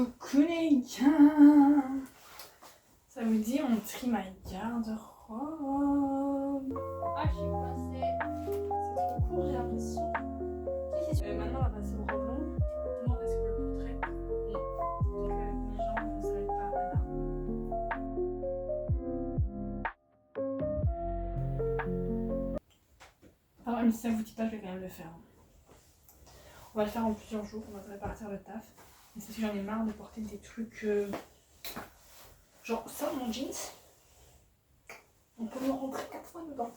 Coucou les gars, ça vous dit on trie ma garde-robe? Ah, je suis coincée. C'est trop court, j'ai l'impression. Maintenant on va passer au robe longue. Non, est-ce que le portrait? Non. Donc mes jambes ne s'arrêtent pas là. Alors même si ça vous dit pas, je vais quand même le faire. On va le faire en plusieurs jours, on va répartir le taf. Mais c'est parce que j'en ai marre de porter des trucs genre ça, mon jeans. On peut me rentrer 4 fois dedans.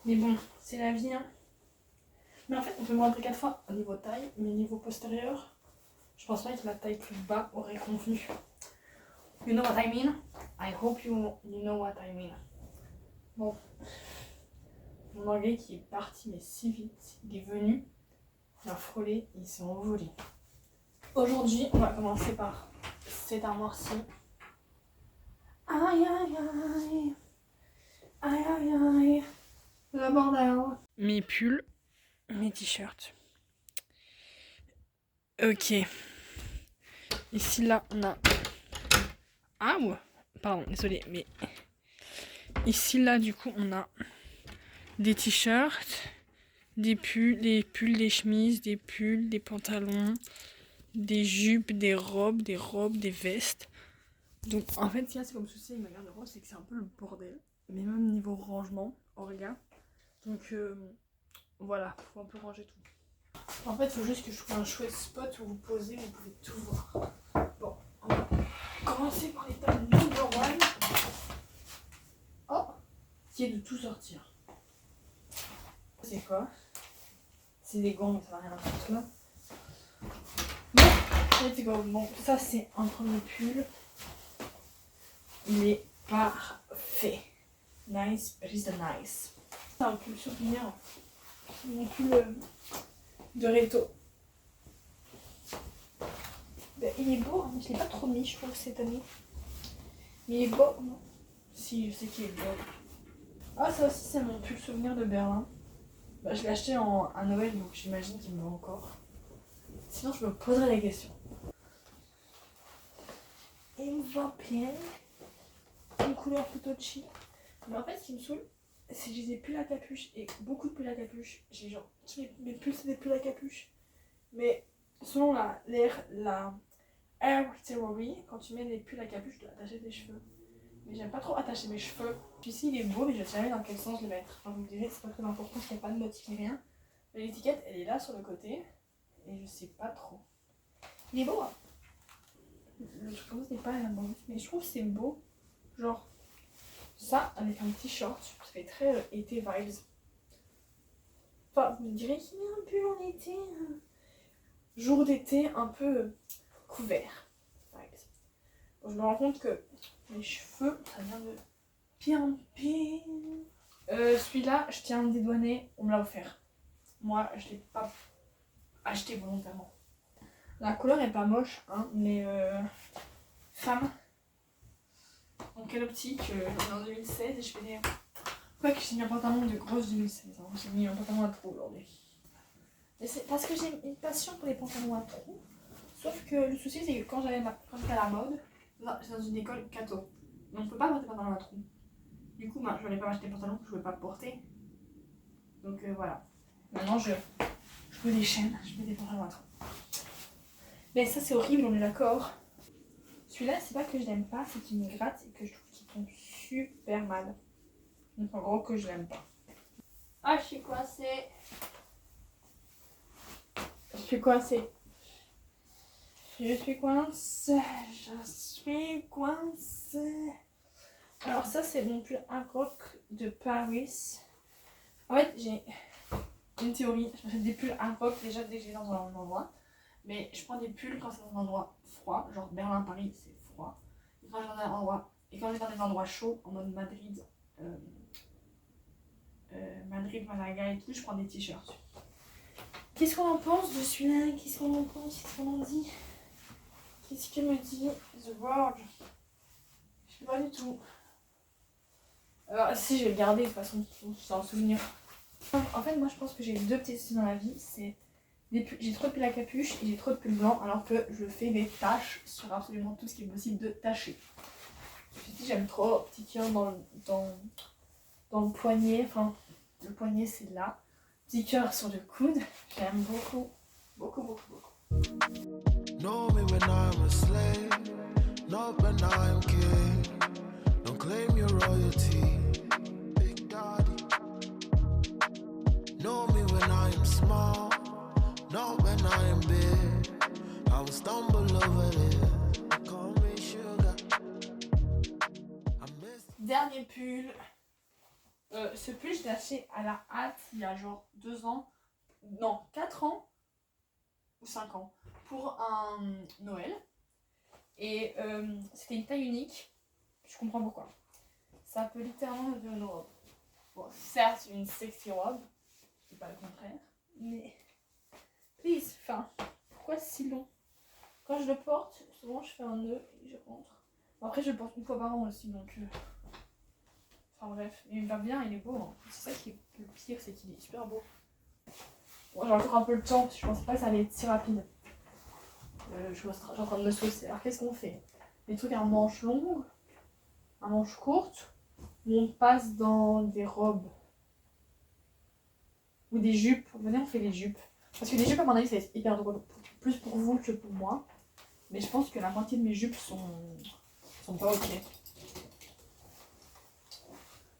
Mais bon, c'est la vie, hein. Mais en fait, on peut me rentrer 4 fois au niveau taille, mais au niveau postérieur, je pense pas que la taille plus bas aurait convenu. You know what I mean? I hope you know what I mean. Bon. Mon anglais qui est parti, mais si vite, il est venu, il a frôlé, il s'est envolé. Aujourd'hui, on va commencer par cette armoire-ci. Aïe aïe aïe. Aïe aïe aïe. Le bordel. Mes pulls, mes t-shirts. Ok. Ici, là, on a... Ah ouais. Pardon, désolé, mais... Ici, là, du coup, on a des t-shirts, des pulls, des chemises, des pulls, des pantalons, des jupes, des robes, des vestes. Donc, en fait, ce qu'il y a, c'est comme souci avec ma garde-robe, c'est que c'est un peu le bordel. Mais même niveau rangement, au regard. Donc, voilà, faut un peu ranger tout. En fait, il faut juste que je trouve un chouette spot où vous posez, vous pouvez tout voir. Bon, on va commencer par l'étape number 1. Oh, qui est de tout sortir. C'est quoi? C'est des gants, mais ça va rien à foutre là. Bon, c'est quoi? Bon, ça c'est un premier pull. Il est parfait. Nice, it is the nice. C'est un pull souvenir. Mon pull de Reto. Ben, il est beau, hein. Je l'ai pas trop mis, je trouve, cette année. Mais il est beau, non? Si, je sais qu'il est beau. Ah, ça aussi, c'est mon pull souvenir de Berlin. Bah, je l'ai acheté à Noël, donc j'imagine qu'il me va encore. Sinon, je me poserai la question. Il me va bien. Une couleur plutôt cheap. Mais en fait, ce qui me saoule, c'est que j'ai des pulls à capuche et beaucoup de pulls à capuche. J'ai genre, mes pulls, c'est des pulls à capuche. Mais selon la Air Theory, quand tu mets des pulls à capuche, tu dois attacher tes cheveux. Mais j'aime pas trop attacher mes cheveux. Ici, il est beau, mais je ne sais jamais dans quel sens le mettre. Enfin, vous me direz, c'est pas très important, parce qu'il n'y a pas de motif ni rien. Mais l'étiquette, elle est là sur le côté. Et je sais pas trop. Il est beau, hein. Le truc comme ça, c'est pas la bonne. Mais je trouve que c'est beau. Genre, ça avec un t-shirt. Ça fait très été vibes. Enfin, vous me direz qu'il met un pull en été. Jour d'été, un peu couvert. Vibes. Bon, je me rends compte que mes cheveux, ça vient de pimper. Celui-là, je tiens à me dédouaner, on me l'a offert. Moi, je l'ai pas acheté volontairement. La couleur est pas moche, hein, mais femme. En quelle optique on est en 2016 et je fais des... Ouais, que j'ai mis un pantalon de grosse 2016. Hein. J'ai mis un pantalon à trous aujourd'hui. Mais c'est parce que j'ai une passion pour les pantalons à trous. Sauf que le souci, c'est que quand j'étais à la mode, c'est dans une école catho. Donc on peut pas porter des pantalons à trous. Du coup, je n'allais pas m'acheter des pantalons que je ne pouvais pas porter. Donc voilà. Maintenant, je mets des chaînes, je mets des pantalons à trous. Mais ça, c'est horrible, on est d'accord. Celui-là, c'est pas que je l'aime pas, c'est qu'il me gratte et que je trouve qu'il tombe super mal. Donc en gros, que je l'aime pas. Ah, je suis coincée. Je suis coincée. Je suis coincée. Je suis coincée. Alors ça, c'est mon pull Rock de Paris. En fait, j'ai une théorie. Je m'achète des pulls Rock déjà dès que je vais dans un endroit. Mais je prends des pulls quand c'est dans un endroit froid. Genre Berlin, Paris, c'est froid. Et quand je vais dans des endroits chauds, en mode Madrid, Malaga et tout, je prends des t-shirts. Qu'est-ce qu'on en pense de celui-là? Qu'est-ce qu'on en pense? Qu'est-ce qu'on en dit? Qu'est-ce que me dit The World? Je sais pas du tout. Alors si, je vais le garder de toute façon, c'est un souvenir. En fait, moi je pense que j'ai deux petits soucis dans la vie, c'est J'ai trop de pulls à capuche et j'ai trop de pulls blancs alors que je fais des taches sur absolument tout ce qui est possible de tacher. Je me suis dit j'aime trop, petit cœur dans le poignet, enfin le poignet c'est là, petit cœur sur le coude, j'aime beaucoup, beaucoup, beaucoup, beaucoup. Know me when I'm a slave, not when I'm king. Don't claim your royalty, Big Daddy. Know me when I am small, not when I am big. I will stumble over it. Call me sugar. I miss. Dernier pull. Ce pull je l'ai acheté à la hâte il y a genre 2 ans, non 4 ans ou 5 ans pour un Noël. Et c'était une taille unique, je comprends pourquoi. Ça peut littéralement devenir une robe. Bon, certes une sexy robe, je dis pas le contraire, mais please, enfin, pourquoi si long? Quand je le porte, souvent je fais un nœud et je rentre. Bon, après je le porte une fois par an aussi, donc enfin bref, il me va bien, il est beau, hein. C'est ça qui est le pire, c'est qu'il est super beau. Bon, j'ai encore un peu le temps, parce que je pensais pas que ça allait être si rapide. Je suis en train de me saucer. Alors qu'est-ce qu'on fait? Des trucs à manches longues, à manches courtes, où on passe dans des robes ou des jupes. Venez, on fait les jupes. Parce que les jupes, à mon avis, ça va être hyper drôle. Plus pour vous que pour moi. Mais je pense que la moitié de mes jupes sont pas ok.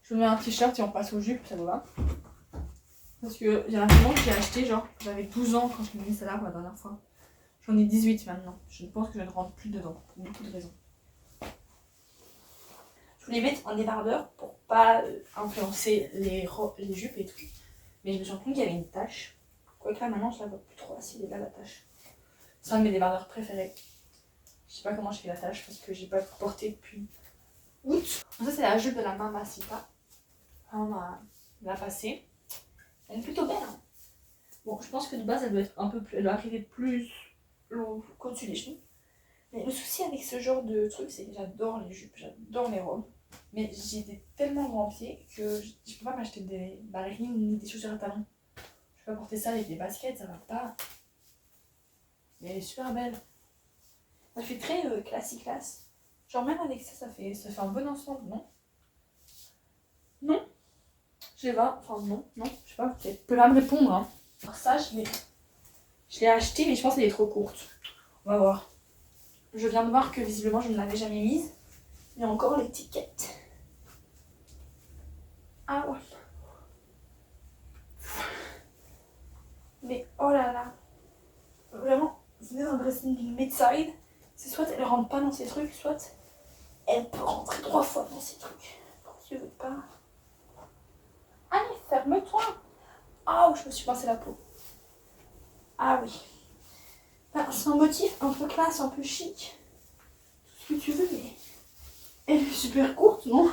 Je vous mets un t-shirt et on passe aux jupes, ça vous va? Parce que j'ai l'impression que j'ai acheté, genre, j'avais 12 ans quand je me mis ça là pour la dernière fois. J'en ai 18 maintenant. Je pense que je ne rentre plus dedans, pour beaucoup de raisons. Je voulais mettre un débardeur pour pas influencer les jupes et tout. Mais je me suis rendu compte qu'il y avait une tache. Quoique là maintenant je la vois plus trop. S'il est là la tache. C'est un de mes débardeurs préférés. Je sais pas comment je fais la tache parce que j'ai pas porté depuis août. Ça c'est la jupe de la Mamacita. On l'a passée. Elle est plutôt belle. Hein. Bon, je pense que de base elle doit être un peu plus. Elle doit arriver plus qu'au-dessus des genoux. Mais le souci avec ce genre de truc, c'est que j'adore les jupes, j'adore les robes. Mais j'ai des tellement grands pieds que je peux pas m'acheter des ballerines ni des chaussures à talons. Je peux pas porter ça avec des baskets, ça va pas. Mais elle est super belle. Elle fait très classique classe. Genre même avec ça, ça fait un bon ensemble, non? Non? Je sais pas, enfin non, je sais pas, tu peux pas me répondre. Hein. Alors ça, je l'ai acheté, mais je pense qu'elle est trop courte. On va voir. Je viens de voir que visiblement je ne l'avais jamais mise. Il y a encore l'étiquette. Ah ouais. Mais oh là là. Vraiment, venez dans le dressing d'une mid-side. C'est soit elle rentre pas dans ces trucs, soit elle peut rentrer 3 fois dans ces trucs. Pourquoi tu veux pas? Allez, ferme-toi. Ah, oh, je me suis pincé la peau. Ah oui. Enfin, c'est un motif un peu classe, un peu chic. Tout ce que tu veux, mais elle est super courte, non?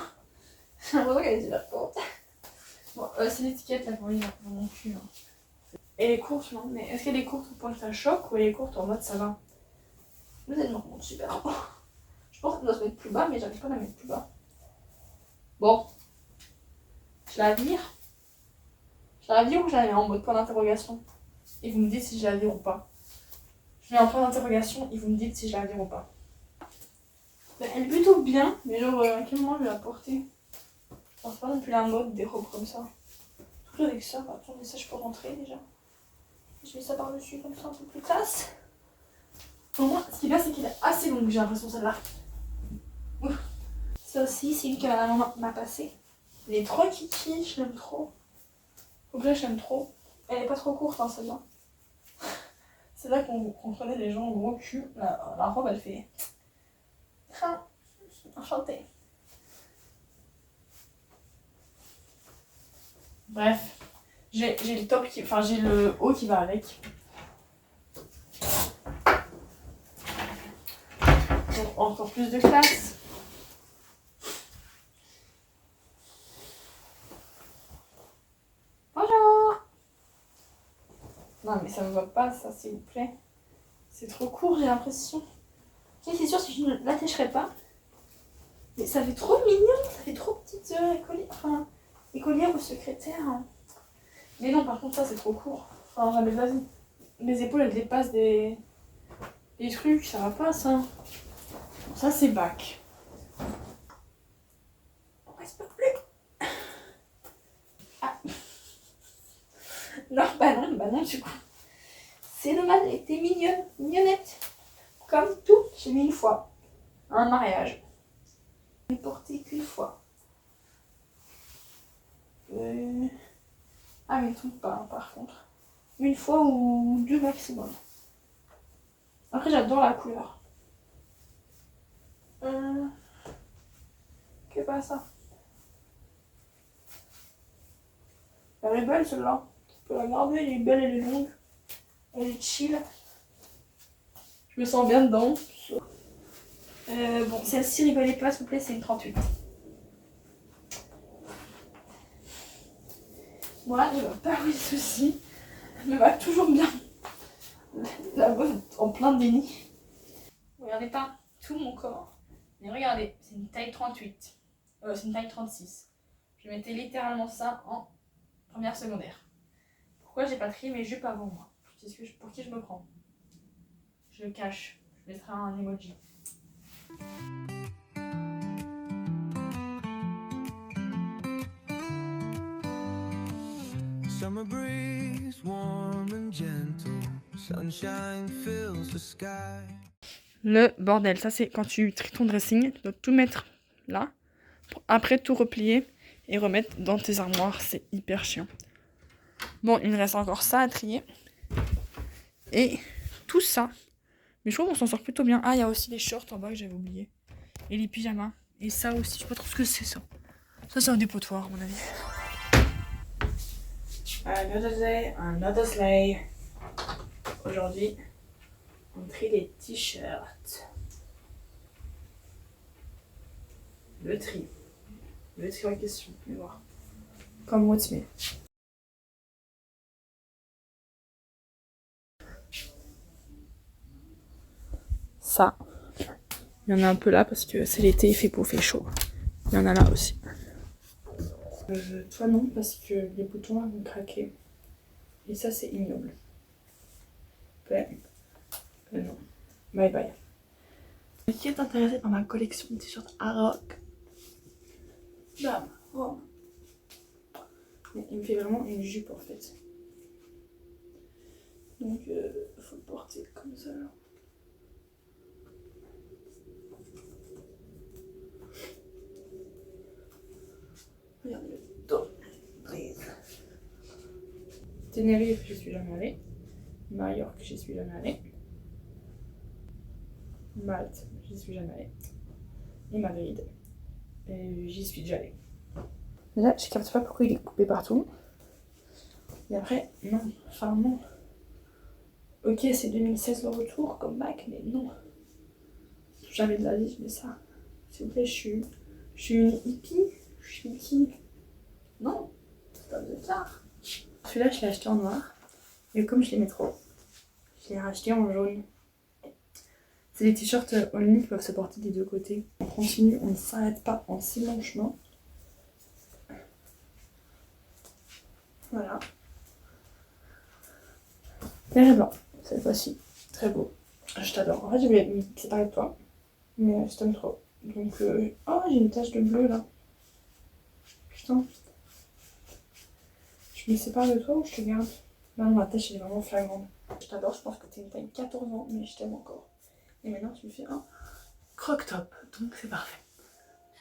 J'ai l'impression qu'elle est super courte. Bon, c'est l'étiquette là pour mon cul. Hein. Elle est courte, non? Mais est-ce qu'elle est courte au point que ça choque ou elle est courte en mode ça va? Vous allez me rendre super haut. Je pense qu'elle doit se mettre plus bas, mais j'arrive pas à la mettre plus bas. Bon. Je la vire. Je la vire ou je la mets en mode point d'interrogation? Et vous me dites si je la vire ou pas. Je mets en point d'interrogation et vous me dites si je la vire ou pas. Ben, elle est plutôt bien, mais genre à quel moment je vais la porter? Je pense pas non plus la mode des robes comme ça. Surtout avec ça, bah, attendez, ça je peux rentrer déjà. Je mets ça par-dessus comme ça un peu plus classe. Pour moi, ce qui est bien, c'est qu'il est assez long, j'ai l'impression celle-là. Ça aussi, c'est une que ma maman m'a passée. Elle est trop kiki, je l'aime trop. Donc là, je l'aime trop. Elle est pas trop courte, hein, celle-là. C'est là qu'on connaît les gens au gros cul. La robe, elle fait... Ah, enchantée. Bref, j'ai le top qui... Enfin, j'ai le haut qui va avec. Donc, encore plus de classe. Bonjour. Non, mais ça me va pas, ça, s'il vous plaît. C'est trop court, j'ai l'impression. Tu sais, c'est sûr, si je ne l'attacherai pas. Mais ça fait trop mignon, ça fait trop petite écolière. Enfin, écolière ou secrétaire. Hein. Mais non, par contre, ça, c'est trop court. Enfin, jamais, vas-y. mes épaules elles dépassent des trucs, ça va pas ça. Bon, ça c'est bac. On respire plus. Ah. Non, bah non du coup. C'est dommage, elle était mignonne, mignonnette. Comme tout, j'ai mis une fois. Un mariage. Je l'ai porté qu'une fois. Ah mais tout pas hein, par contre. Une fois ou deux maximum. Après j'adore la couleur. Que pas ça. Elle est belle celle-là. Tu peux la garder, elle est belle, elle est longue. Elle est chill. Je me sens bien dedans. Bon, celle-ci, rigolez pas s'il vous plaît, c'est une 38. Moi, je vois pas où est le souci. Elle me va toujours bien. La meuf en plein déni. Regardez pas tout mon corps. Mais regardez, c'est une taille 38. C'est une taille 36. Je mettais littéralement ça en première secondaire. Pourquoi j'ai pas trié mes jupes avant moi? Pour qui je me prends? Je le cache. Je mettrai un emoji. Summer breeze, warm and gentle. Sunshine fills the sky. Le bordel, ça c'est quand tu tries ton dressing, tu dois tout mettre là, pour après tout replier et remettre dans tes armoires, c'est hyper chiant. Bon, il me reste encore ça à trier. Et tout ça. Mais je trouve qu'on s'en sort plutôt bien. Ah, il y a aussi les shorts en bas que j'avais oublié. Et les pyjamas. Et ça aussi, je sais pas trop ce que c'est ça. Ça c'est un dépotoir à mon avis. Another day, another sleigh. Aujourd'hui, on trie les t-shirts. Le tri en question, on va voir. Comme what's me. Ça, il y en a un peu là parce que c'est l'été, il fait beau, il fait chaud. Il y en a là aussi. Toi non, parce que les boutons vont craquer. Et ça, c'est ignoble. Non. Bye bye. Qui est intéressé par ma collection de t-shirts Aroc? Bam. Oh. Il me fait vraiment une jupe en fait. Donc, faut le porter comme ça là. Regardez le dos. Brise. Tenerife, j'y suis jamais allée. Majorque, j'y suis jamais allée. Malte, j'y suis jamais allée. Et Madrid, j'y suis déjà allée. Là, je capte pas pourquoi il est coupé partout. Et après, non. Enfin, non. Ok, c'est 2016 le retour comme Mac, mais non. Jamais de la vie, je mets ça. S'il vous plaît, je suis une hippie. Je suis qui? Non, c'est pas bizarre. Celui-là, je l'ai acheté en noir. Et comme je l'aimais trop, je l'ai racheté en jaune. C'est des t-shirts only qui peuvent se porter des deux côtés. On continue, on ne s'arrête pas en si long chemin. Voilà. Vert et blanc, cette fois-ci. Très beau. Je t'adore. En fait, je voulais me séparer de toi. Mais je t'aime trop. Donc, oh, j'ai une tache de bleu là. Putain. Je me sépare de toi ou je te garde? Non, ma tache elle est vraiment flagrante. Je t'adore, je pense que t'es une taille 14 ans, mais je t'aime encore. Et maintenant, tu me fais un croc-top. Donc, c'est parfait.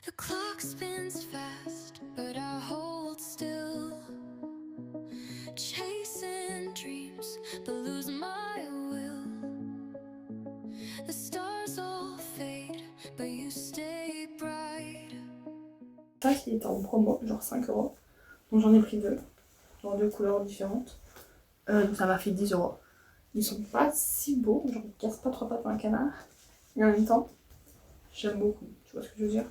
The clock spins fast, but I hold still. Chasing dreams, but lose my will. The stars all fade, but you stay bright. Ça qui est en promo, genre 5 €. Donc j'en ai pris deux, dans deux couleurs différentes. Donc ça m'a fait 10 €. Ils sont pas si beaux, genre ils cassent pas trois pattes dans un canard. Et en même temps, j'aime beaucoup, tu vois ce que je veux dire?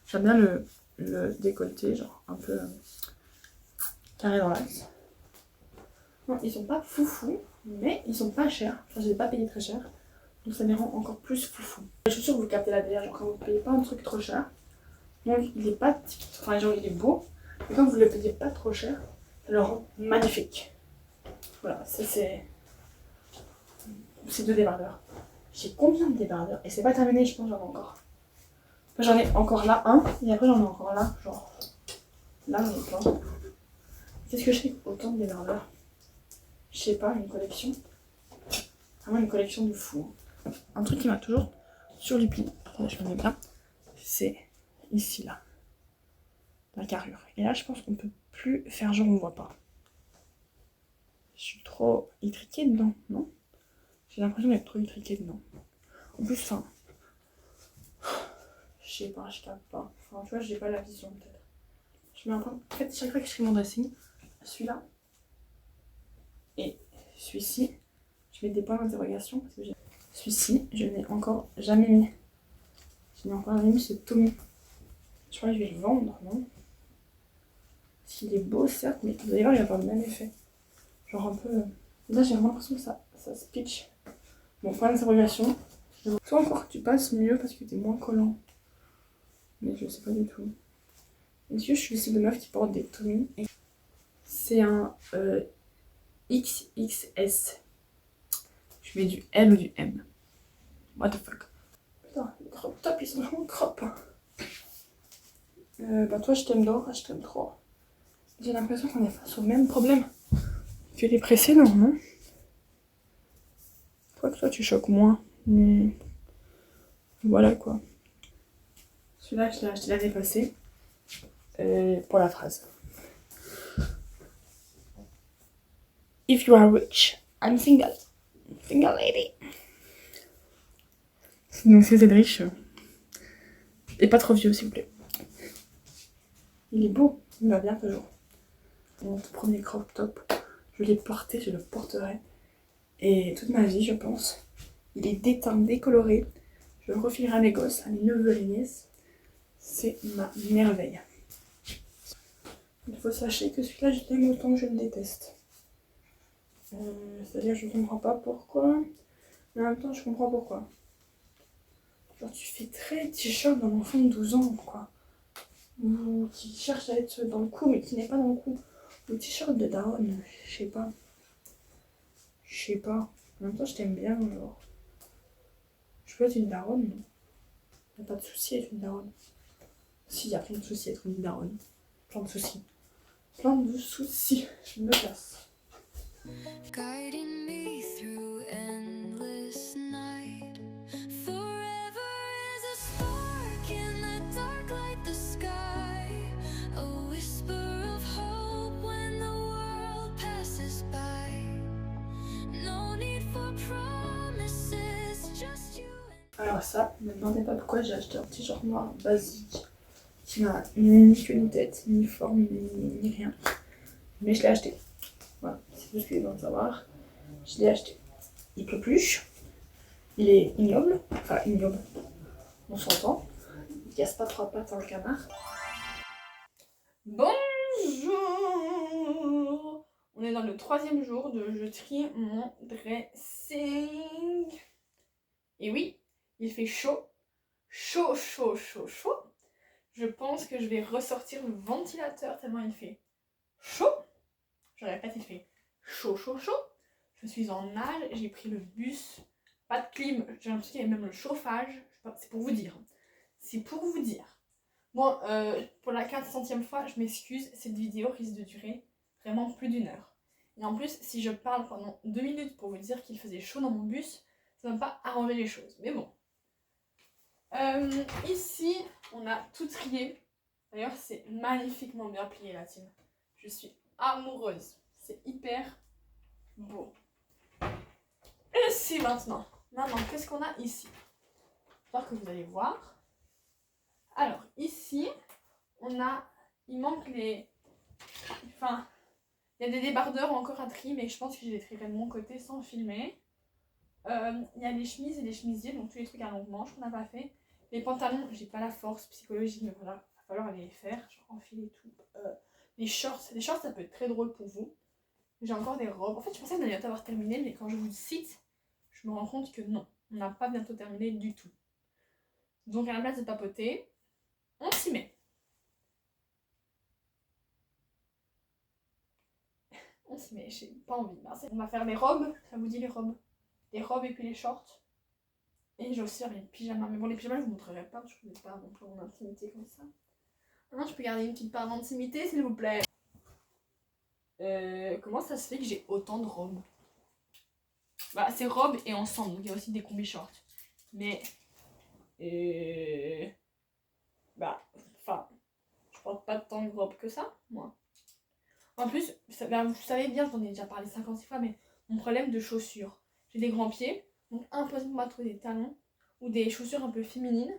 J'aime bien le décolleté, genre un peu carré dans l'axe. Non, ils sont pas foufou, mais ils sont pas chers. Enfin, je les ai pas payés très cher. Donc ça les rend encore plus foufou. Je suis sûre que vous captez la délire, genre quand vous payez pas un truc trop cher. Donc il est pas, enfin genre il est beau. Et quand vous le payez pas trop cher, ça le rend magnifique. Voilà, ça c'est ces 2 débardeurs. J'ai combien de débardeurs? Et c'est pas terminé, je pense que j'en ai encore. J'en ai encore là un, et après j'en ai encore là, genre là j'en ai plein. Qu'est-ce que je fais avec autant de débardeurs? Je sais pas, une collection. Vraiment une collection de fou. Un truc qui m'a toujours surlupé, je me mets bien, c'est ici là, la carrure. Et là je pense qu'on peut plus faire genre on voit pas. Je suis trop étriquée dedans, non? J'ai l'impression d'être trop étriquée dedans. En plus, enfin, je sais pas, je capte pas. Enfin, tu vois, j'ai pas la vision peut-être. Je mets un point. En fait, chaque fois que je fais mon dressing, celui-là et celui-ci, je mets des points d'interrogation parce que celui-ci, je n'ai encore jamais mis. Je n'ai encore jamais mis ce Tommy. Je crois que je vais le vendre, non? Parce qu'il est beau, certes, mais vous allez voir, il va pas le même effet. Genre un peu. Là, j'ai vraiment l'impression que ça se pitch. Bon, point d'interrogation. Soit encore tu passes mieux parce que t'es moins collant. Mais je sais pas du tout. Est-ce que je suis le style de meuf qui porte des Tommy? C'est un XXS. Je mets du L ou du M. What the fuck. Putain, les crop top ils sont vraiment crop. Bah toi je t'aime d'or, je t'aime trop. J'ai l'impression qu'on est face au même problème que les précédents, non? Quoi que toi tu choques moins. Mais voilà quoi. Celui-là je l'ai acheté l'année passée. Pour la phrase. If you are rich, I'm single. Single lady. Donc si vous êtes riche, et pas trop vieux s'il vous plaît. Il est beau, il va bien toujours. Mon tout premier crop top, je l'ai porté, je le porterai. Et toute ma vie je pense. Il est déteint, décoloré. Je le refilerai à mes gosses, à mes neveux et nièces. C'est ma merveille. Il faut sachez que celui-là je l'aime autant que je le déteste. C'est-à-dire je comprends pas pourquoi, mais en même temps je comprends pourquoi. Genre tu fais très t-shirt d'un enfant de 12 ans quoi. Ou qui cherche à être dans le coup mais qui n'est pas dans le coup. Ou t-shirt de daronne, je sais pas. Je sais pas. En même temps je t'aime bien genre. Je peux être une daronne, non? Y'a pas de souci à être une daronne. Si, y'a plein de soucis à être une daronne. Plein de soucis. Plein de soucis. Je me casse. Guiding me through endless night. Forever is a spark in the dark like the sky. A whisper of hope when the world passes by. No need for promises, just you and Alors ça, ne me demandez pas pourquoi j'ai acheté un t-shirt noir basique qui n'a ni queue ni tête, ni forme, ni rien. Mais je l'ai acheté. Voilà, c'est tout ce qu'il y a besoin de savoir. Je l'ai acheté. Il pleut plus. Il est ignoble. Enfin, ignoble. On s'entend. Il casse pas 3 pattes dans le canard. Bonjour! On est dans le 3e jour de je trie mon dressing. Et oui, il fait chaud. Chaud, chaud, chaud, chaud. Je pense que je vais ressortir le ventilateur tellement il fait chaud. Je répète, il fait chaud, chaud, chaud. Je suis en nage, j'ai pris le bus. Pas de clim, j'ai l'impression qu'il y a même le chauffage. C'est pour vous dire. C'est pour vous dire. Bon, pour la 400e fois, je m'excuse, cette vidéo risque de durer vraiment plus d'1 heure. Et en plus, si je parle pendant 2 minutes pour vous dire qu'il faisait chaud dans mon bus, ça ne va pas arranger les choses. Mais bon. Ici, on a tout trié. D'ailleurs, c'est magnifiquement bien plié la team. Je suis amoureuse. C'est hyper beau. Et si maintenant, qu'est-ce qu'on a ici? J'espère que vous allez voir. Alors, ici, il manque les... Enfin, il y a des débardeurs encore à trier, mais je pense que je les trierai de mon côté sans filmer. Il y a les chemises et les chemisiers, donc tous les trucs à longue manche qu'on n'a pas fait. Les pantalons, j'ai pas la force psychologique, mais voilà, il va falloir aller les faire, genre enfiler tout. Les shorts ça peut être très drôle pour vous. J'ai encore des robes. En fait, je pensais qu'on allait bientôt avoir terminé, mais quand je vous cite, je me rends compte que non, on n'a pas bientôt terminé du tout. Donc à la place de papoter, on s'y met. On s'y met, j'ai pas envie. On va faire les robes, ça vous dit les robes? les robes et puis les shorts. Et j'ai aussi les pyjamas. Mais bon, les pyjamas, je vous montrerai pas parce que je n'ai pas non plus en intimité comme ça. Maintenant, je peux garder une petite part d'intimité, s'il vous plaît. Comment ça se fait que j'ai autant de robes? Bah, c'est robes et ensemble, donc il y a aussi des combis shorts. Mais. Bah, enfin. Je porte pas tant de robes que ça, moi. En plus, vous savez bien, j'en ai déjà parlé 56 fois, mais mon problème de chaussures. J'ai des grands pieds, donc impossible pour moi de trouver des talons ou des chaussures un peu féminines.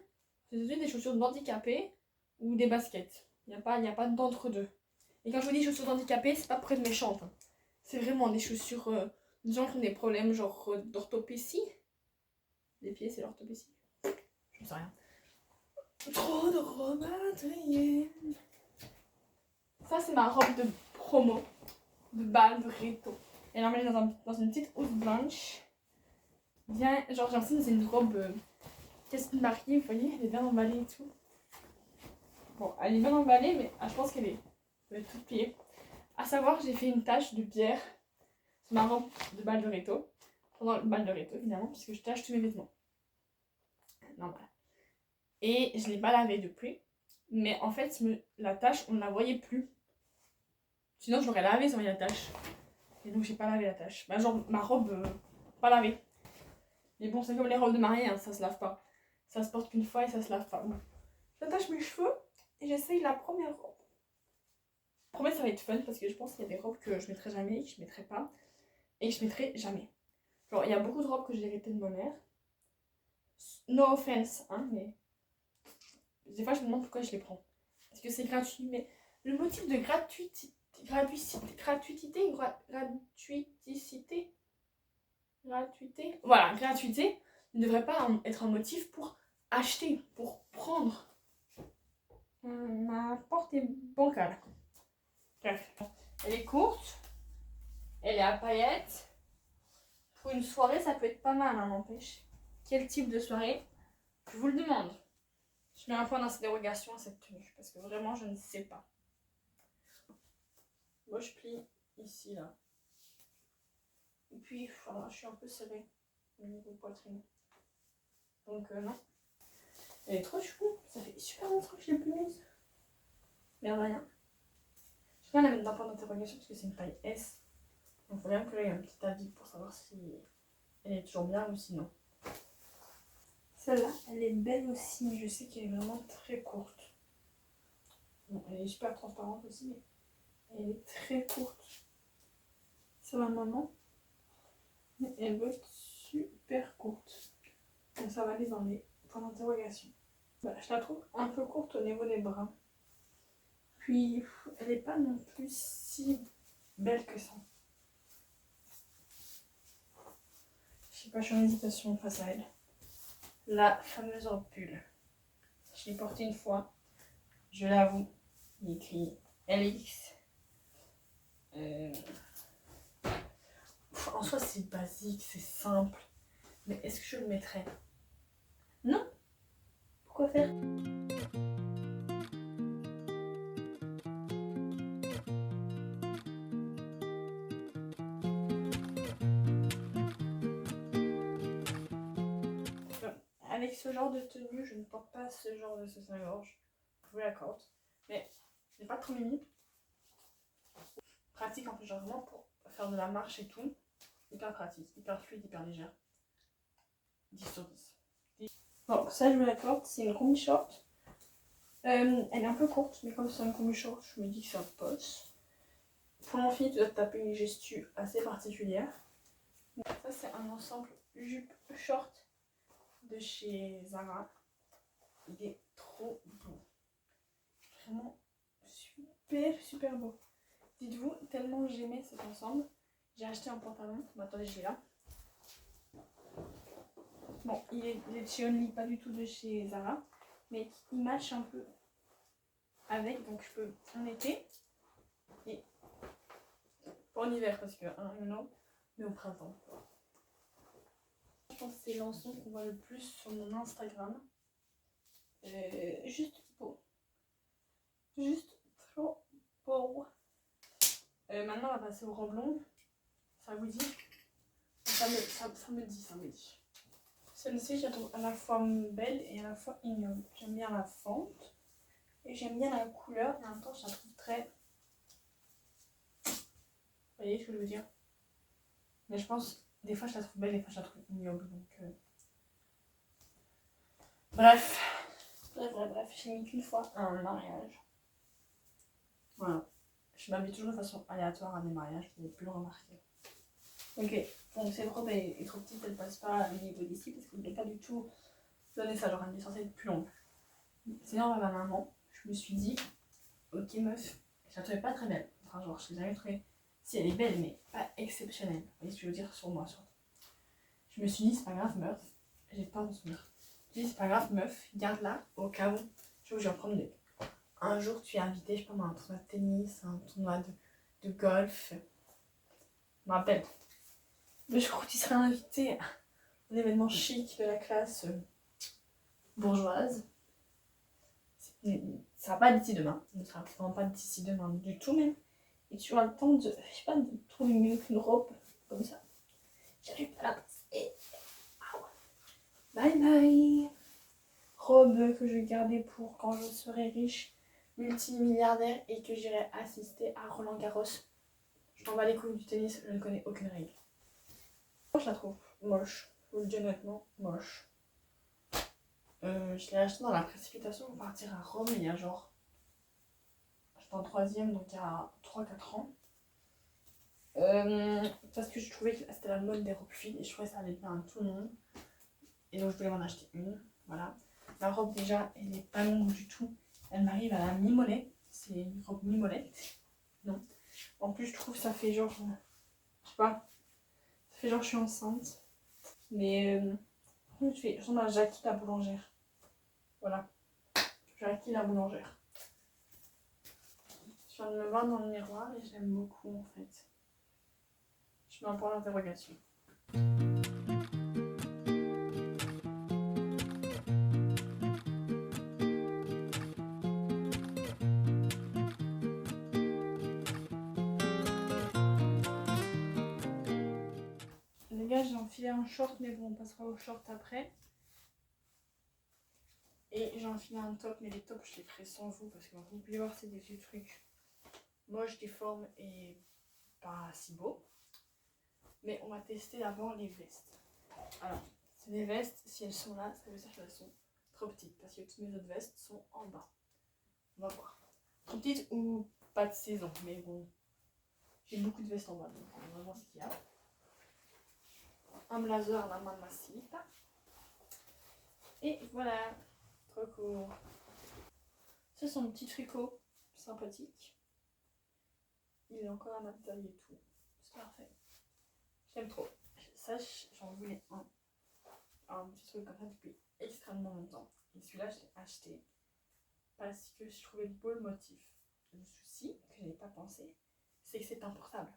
C'est des chaussures d'handicapés ou des baskets. Il n'y a pas d'entre-deux. Et quand je vous dis chaussures d'handicapés, c'est pas pour être méchante. Hein. C'est vraiment des chaussures des gens qui ont des problèmes genre d'orthopédie. Les pieds, c'est l'orthopédie. Je ne sais rien. Trop de robes à trier. Ça, c'est ma robe de promo, de bal, de réto. Elle est emmêlée dans une petite housse blanche. Bien, genre, j'ai l'impression que c'est une robe qu'est-ce qui mariée, vous voyez, elle est bien emballée et tout. Bon, elle est bien emballée, mais je pense qu'elle est toute pliée. À savoir, j'ai fait une tache de bière sur ma robe de bal de réto. Pendant le bal de réto, évidemment, puisque je tâche tous mes vêtements. Non, voilà. Et je ne l'ai pas lavé depuis. Mais en fait, la tache, on ne la voyait plus. Sinon, je l'aurais lavé sans la tache. Et donc, j'ai pas lavé la tache. Bah, genre, ma robe, pas lavée. Mais bon, c'est comme les robes de mariée, hein, ça se lave pas. Ça se porte qu'une fois et ça se lave pas. Bon. J'attache mes cheveux et j'essaye la première robe. Promets, ça va être fun parce que je pense qu'il y a des robes que je mettrai jamais, que je mettrai pas. Et que je mettrai jamais. Genre, il y a beaucoup de robes que j'ai héritées de ma mère. No offense, hein, mais. Des fois, je me demande pourquoi je les prends. Parce que c'est gratuit, mais le motif de gratuité, voilà, gratuité ne devrait pas être un motif pour acheter, pour prendre. Ma porte est bancale. Bref, elle est courte, elle est à paillettes. Pour une soirée, ça peut être pas mal, hein, n'empêche. Quel type de soirée? Je vous le demande. Je mets un point d'interrogation à cette tenue, parce que vraiment, je ne sais pas. Moi, je plie ici, là. Et puis, voilà, je suis un peu serrée au niveau poitrine. Donc, non. Elle est trop chou. Ça fait super longtemps que je l'ai plus mise. Mais rien. Je vais la mettre d'un point d'interrogation parce que c'est une taille S. Donc, il faut bien que j'aie un petit avis pour savoir si elle est toujours bien ou sinon. Celle-là, elle est belle aussi, mais je sais qu'elle est vraiment très courte. Bon, elle est super transparente aussi, mais elle est très courte. C'est ma maman. Mais elle veut être super courte. Donc ça va aller dans les points d'interrogation. Bah, je la trouve un peu courte au niveau des bras. Puis elle n'est pas non plus si belle que ça. Je sais pas, je suis en hésitation face à elle. La fameuse robe pull. Je l'ai portée une fois. Je l'avoue. Il est écrit LX. En soi, c'est basique, c'est simple. Mais est-ce que je le mettrais? Non. Pourquoi faire? Avec ce genre de tenue, je ne porte pas ce genre de soutien-gorge. Je vous l'accorde. Mais je n'ai pas trop mimi. Pratique en plus, genre vraiment pour faire de la marche et tout. Hyper pratique, hyper fluide, hyper légère. 10 sur 10. Bon, ça je vous l'accorde, c'est une combi short. Elle est un peu courte, mais comme c'est une combi short, je me dis que ça passe. Pour l'enfant, tu dois te taper une gestu assez particulière. Ça, c'est un ensemble jupe short de chez Zara. Il est trop beau. Vraiment super beau. Dites-vous, tellement j'aimais cet ensemble, j'ai acheté un pantalon. Bon, attendez, je l'ai là. Bon, il est de chez Only, pas du tout de chez Zara, mais il match un peu avec, donc je peux en été et pas en hiver parce que non, mais au printemps. Je pense que c'est l'ensemble qu'on voit le plus sur mon Instagram. Juste beau. Juste trop beau. Maintenant, on va passer aux robes longues. Ça vous dit? ça me dit. Celle-ci, je la trouve à la fois belle et à la fois ignoble. J'aime bien la fente et j'aime bien la couleur, et en même temps, je la trouve très... Vous voyez ce que je veux dire? Mais je pense, des fois, je la trouve belle, des fois, je la trouve ignoble. Donc, bref, j'ai mis qu'une fois à un mariage. Voilà. Je m'habille toujours de façon aléatoire à des mariages, vous avez pu le remarquer. Ok, donc cette robe est trop petite, elle passe pas au niveau d'ici parce que je voulais pas du tout donner ça, genre elle est censée être plus longue. C'est énorme à ma maman, je me suis dit, ok meuf, je la trouvais pas très belle. Enfin genre je l'ai jamais trouvée, si elle est belle mais pas exceptionnelle. Vous voyez ce que je veux dire sur moi surtout. Je me suis dit c'est pas grave meuf, j'ai pas mon souvenir. Je me suis dit c'est pas grave meuf, garde-la au cas où je vais en prendre des. Un jour tu es invité, je sais pas moi, à un tournoi de tennis, un tournoi de golf. Je me rappelle. Mais je crois que tu serais invité à un événement chic de la classe bourgeoise. Ça va pas d'ici demain. Ça ne sera vraiment pas d'ici demain du tout même. Et tu auras le temps de, je sais pas, de trouver mieux qu'une robe comme ça. J'arrive pas à la passer. Bye bye. Robe que je vais garder pour quand je serai riche, multimilliardaire et que j'irai assister à Roland Garros. Je m'en bats les couilles du tennis, je ne connais aucune règle. Je la trouve moche, je vous le dis honnêtement, moche. Je l'ai acheté dans la précipitation pour partir à Rome il y a genre... J'étais en 3ème, donc il y a 3-4 ans. Parce que je trouvais que c'était la mode des robes fines et je trouvais que ça allait bien à tout le monde. Et donc je voulais m'en acheter une, voilà. La robe déjà, elle n'est pas longue du tout. Elle m'arrive à la mi-mollet. C'est une robe mi-molette. Non. En plus je trouve que ça fait genre... Je sais pas. Ça fait genre je suis enceinte. Mais je ressemble à Jackie la boulangère. Voilà. Jackie la boulangère. Je viens de me voir dans le miroir et je l'aime beaucoup en fait. Je mets un point d'interrogation. Les gars, j'ai enfilé un short, mais bon, on passera au short après. Et j'ai enfilé un top, mais les tops, je les ferai sans vous parce que vous pouvez voir, c'est des vieux trucs moches, difformes et pas si beaux. Mais on va tester d'abord les vestes. Alors, c'est des vestes, si elles sont là, ça veut dire qu'elles sont trop petites parce que toutes mes autres vestes sont en bas. On va voir. Trop petites ou pas de saison, mais bon, j'ai beaucoup de vestes en bas, donc on va voir ce qu'il y a. Un blazer à la mamacita. Et voilà, trop cool. Ça c'est un petit tricot sympathique. Il est encore à ma taille et tout. C'est parfait. J'aime trop. Ça, j'en voulais un petit truc comme ça depuis extrêmement longtemps. Et celui-là, je l'ai acheté parce que je trouvais beau le motif. Le souci que je n'ai pas pensé, c'est que c'est importable.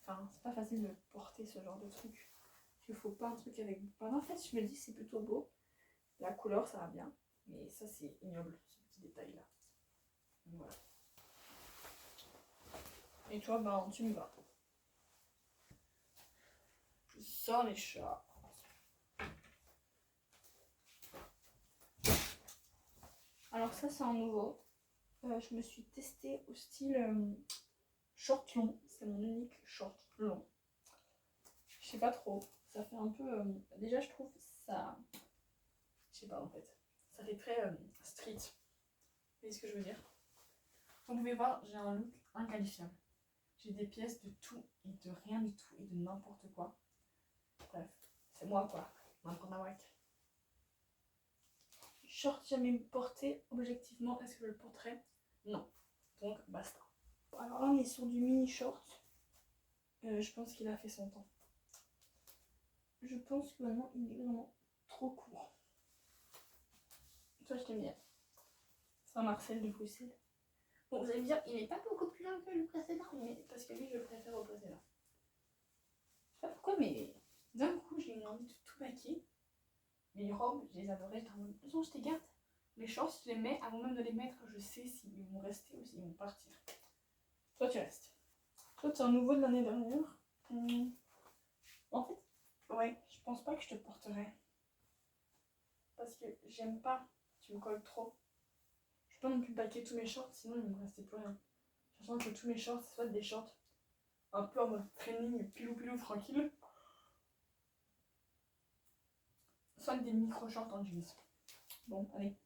Enfin, c'est pas facile de porter ce genre de truc. Il faut pas un truc avec... Enfin, en fait, je me dis c'est plutôt beau. La couleur, ça va bien. Mais ça, c'est ignoble, ce petit détail-là. Voilà. Et toi, bah, tu me vas. Je sors les chats. Alors ça, c'est un nouveau. Je me suis testée au style short long. C'est mon unique short long. Je sais pas trop. Ça fait un peu... déjà, je trouve ça... Je sais pas, en fait. Ça fait très street. Vous voyez ce que je veux dire? Vous pouvez voir, j'ai un look inqualifiable. J'ai des pièces de tout et de rien du tout et de n'importe quoi. Bref, c'est moi quoi. N'importe quoi. Short jamais porté, objectivement, est-ce que je le porterai? Non. Donc, basta. Alors là, on est sur du mini short. Je pense qu'il a fait son temps. Je pense que maintenant, il est vraiment trop court. Toi, je t'aime bien. Saint-Marcel de Bruxelles. Bon, vous allez me dire, il n'est pas beaucoup plus long que le précédent, mais parce que lui, je le préfère au précédent. Je sais pas pourquoi, mais d'un coup, j'ai eu envie de tout maquiller. Les robes, je les adorais. J'étais en mode, non, je les garde. Les shorts, je les mets avant même de les mettre. Je sais s'ils vont rester ou s'ils vont partir. Toi, tu restes. Toi, tu es un nouveau de l'année dernière. En fait, Ouais, je pense pas que je te porterai. Parce que j'aime pas, tu me colles trop. Je peux pas non plus paquer tous mes shorts, sinon il me restait plus rien. Je sens que tous mes shorts, c'est soit des shorts un peu en mode training, pilou pilou tranquille, soit des micro shorts en jeans. Bon, allez,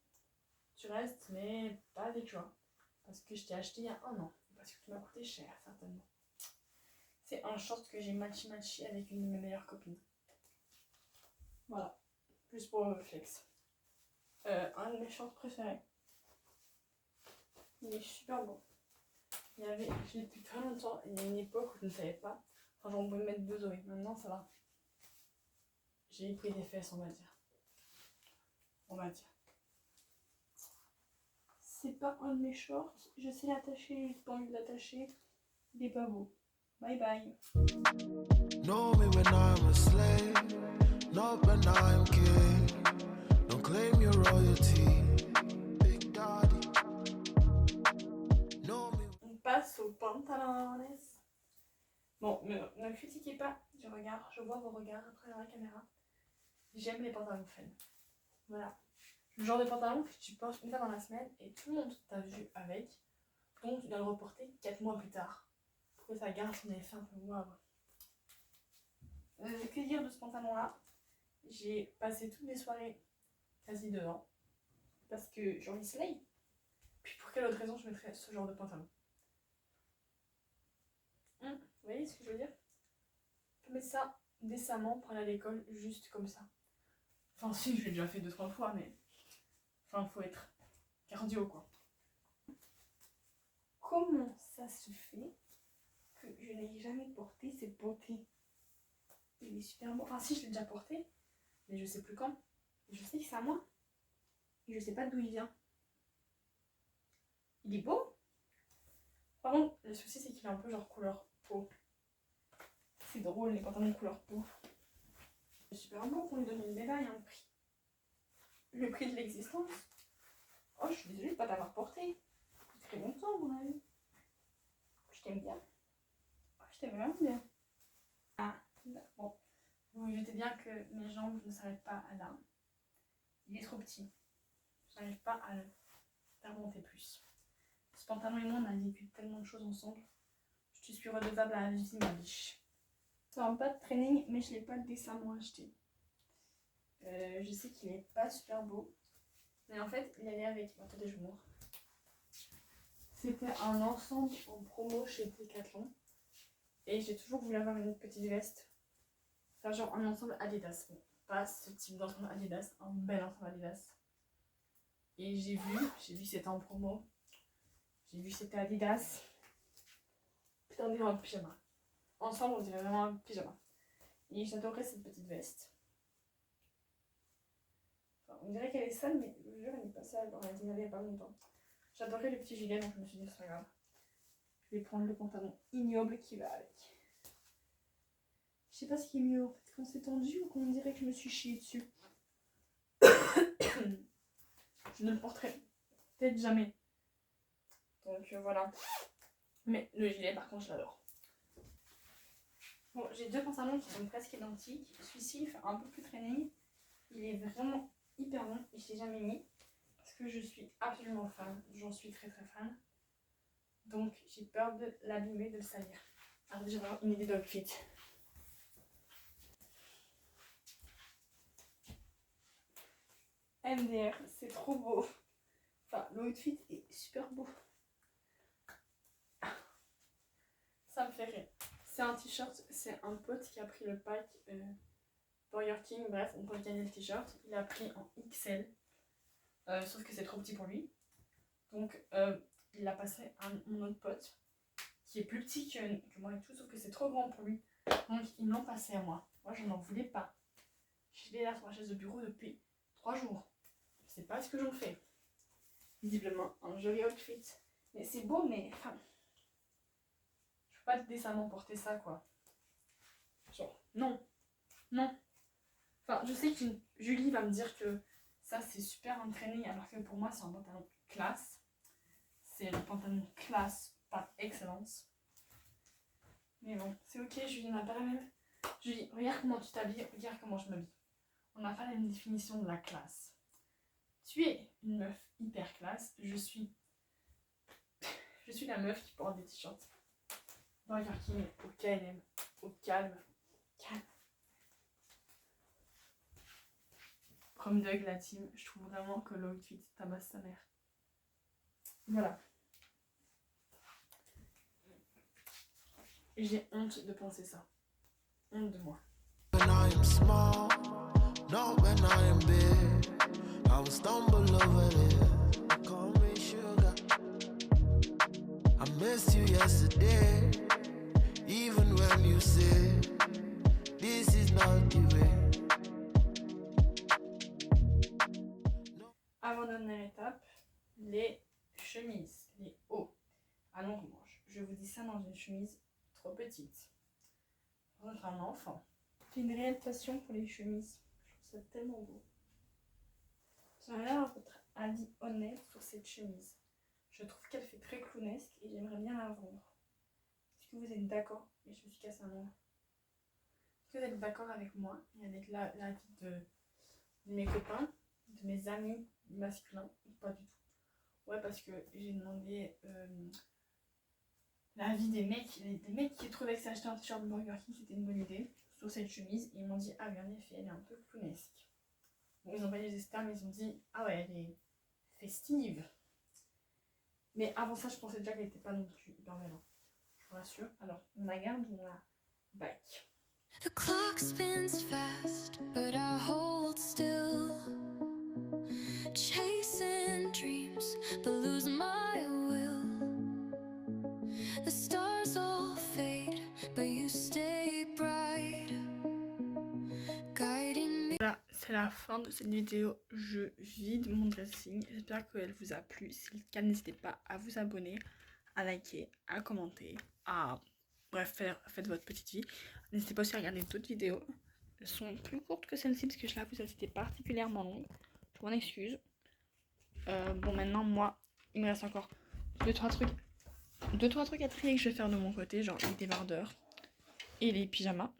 tu restes, mais pas avec toi. Parce que je t'ai acheté il y a 1 an. Parce que tu m'as coûté cher, certainement. C'est un short que j'ai matchy avec une de mes meilleures copines. Voilà. Plus pour le flex. Un de mes shorts préférés. Il est super beau. Je l'ai depuis très longtemps. Il y a une époque où je ne savais pas. Enfin, j'en pouvais mettre 2 Zoé. Maintenant, ça va. J'ai pris des fesses, on va dire. On va dire. C'est pas un de mes shorts. Je sais l'attacher, j'ai pas envie de l'attacher. Il est pas beau. Bye bye. Know me when I'm a slave, not when I'm king. Don't claim your royalty, Big Daddy. Know me. On passe aux pantalones. Bon, ne critiquez pas du regard. Je vois vos regards à travers la caméra. J'aime les pantalons fun. Voilà. Le genre de pantalon que tu portes une fois dans la semaine et tout le monde t'a vu avec. Donc tu dois le reporter 4 mois plus tard. Pour que ça garde son effet un peu waouh. Que dire de ce pantalon-là? J'ai passé toutes mes soirées quasi dedans. Parce que j'ai envie de slay. Puis pour quelle autre raison je mettrais ce genre de pantalon? Vous voyez ce que je veux dire? Je peux mettre ça décemment pour aller à l'école juste comme ça. Enfin si, je l'ai déjà fait 2-3 fois, mais... Enfin, faut être cardio, quoi. Comment ça se fait que je n'ai jamais porté cette beauté? Il est super beau. Enfin si, je l'ai déjà porté, mais je sais plus quand. Je sais que c'est à moi. Et je sais pas d'où il vient. Il est beau. Par contre, le souci c'est qu'il est un peu genre couleur peau. C'est drôle les pantalons couleur peau. C'est super beau qu'on lui donne une médaille, un prix. Le prix de l'existence. Oh, je suis désolée de pas t'avoir porté. C'est très longtemps, mon avis. Je t'aime bien. Oh, je t'aime vraiment bien. Ah, bon. Vous vous doutez bien que mes jambes ne s'arrêtent pas à là. Il est trop petit. Je n'arrive pas à le faire monter plus. Ce pantalon et moi, on a vécu tellement de choses ensemble. Je suis redevable à la vie, ma biche. C'est un pas de training, mais je ne l'ai pas décemment acheté. Je sais qu'il est pas super beau. Mais en fait, il allait avec. Attendez, je vous montre. C'était un ensemble en promo chez Decathlon. Et j'ai toujours voulu avoir une petite veste. Enfin, genre un ensemble Adidas. Bon, pas ce type d'ensemble Adidas, un bel ensemble Adidas. Et j'ai vu que c'était en promo. J'ai vu que c'était Adidas. Putain, on dirait un pyjama. Ensemble, on dirait vraiment un pyjama. Et j'adorais cette petite veste. Enfin, on dirait qu'elle est sale, mais je vous jure, elle n'est pas sale. On l'a dit il n'y a pas longtemps. J'adorais le petit gilet, donc je me suis dit, c'est pas grave. Je vais prendre le pantalon ignoble qui va avec. Je sais pas ce qui est mieux, en fait, quand c'est tendu ou quand on dirait que je me suis chiée dessus. Je ne le porterai peut-être jamais. Donc voilà. Mais le gilet, par contre, je l'adore. Bon, j'ai 2 pantalons qui sont presque identiques. Celui-ci, il fait un peu plus training. Il est vraiment hyper long et je l'ai jamais mis. Parce que je suis absolument fan. J'en suis très très fan. Donc j'ai peur de l'abîmer, de le salir. Alors j'ai vraiment une idée d'outfit. MDR, c'est trop beau. Enfin, l'outfit est super beau. Ça me fait rire. C'est un t-shirt, c'est un pote qui a pris le pack Burger King. Bref, on peut gagner le t-shirt. Il a pris en XL. Sauf que c'est trop petit pour lui. Donc, il l'a passé à mon autre pote qui est plus petit que moi et tout. Sauf que c'est trop grand pour lui. Donc, ils l'ont passé à moi. Moi, je n'en voulais pas. Je l'ai là sur ma chaise de bureau depuis 3 jours. Je sais pas ce que j'en fais. Visiblement, un joli outfit. Mais c'est beau, mais enfin, je peux pas décemment porter ça, quoi. Genre, non. Non. Enfin, je sais que Julie va me dire que ça, c'est super entraîné, alors que pour moi, c'est un pantalon classe. C'est le pantalon classe par excellence. Mais bon, c'est ok, Julie n'a pas la même Je lui dis, regarde comment tu t'habilles, regarde comment je m'habille. On n'a pas la même définition de la classe. Tu es une meuf hyper classe. Je suis la meuf qui porte des t-shirts Burger King au KLM, au calme. Calme. Comme Doug la team, je trouve vraiment que l'outfit tabasse sa mère. Voilà. J'ai honte de penser ça. Honte de moi. When I am small, not when I am big. I will stumble over this. Call me sugar. I missed you yesterday. Even when you say this is not the way. Avant-dernière étape, les chemises, les hauts à longue manche. Je vous dis ça dans une chemise trop petite. Pour un enfant. J'ai une réelle passion pour les chemises. Je trouve ça tellement beau. J'aimerais avoir votre avis honnête sur cette chemise. Je trouve qu'elle fait très clownesque et j'aimerais bien la vendre. Est-ce que vous êtes d'accord? Et je me suis cassé un ongle. Est-ce que vous êtes d'accord avec moi et avec l'avis de mes copains, de mes amis masculins? Pas du tout. Ouais, parce que j'ai demandé l'avis des mecs qui trouvaient que s'acheter un t-shirt de Burger King c'était une bonne idée sur cette chemise. Et ils m'ont dit, ah oui, en effet, elle est un peu clownesque. Bon, ils ont pas utilisé ce terme, ils ont dit, ah ouais, elle est festive. Mais avant ça, je pensais déjà qu'elle était pas non plus hyper belle. Je vous rassure. Alors, on la garde ou on la back? The clock spins fast, but I hold still. Chasing dreams, but lose my will. The stars all fade, but you stay bright, guiding me. Voilà, c'est la fin de cette vidéo. Je vide mon dressing. J'espère qu'elle vous a plu. Si c'est le cas, n'hésitez pas à vous abonner, à liker, à commenter, à... Bref, faites votre petite vie. N'hésitez pas aussi à regarder d'autres vidéos. Elles sont plus courtes que celle-ci parce que je l'avoue, celle-ci était particulièrement longue. Je m'en excuse. Bon, maintenant, moi, il me reste encore 2-3 trucs à trier que je vais faire de mon côté, genre les débardeurs et les pyjamas.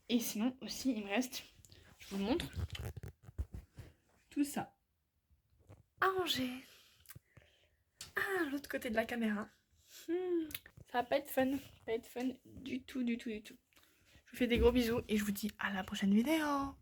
Et sinon, aussi, il me reste, je vous le montre, tout ça à ranger. Ah, l'autre côté de la caméra. Ça va pas être fun. Pas être fun du tout. Je vous fais des gros bisous et je vous dis à la prochaine vidéo.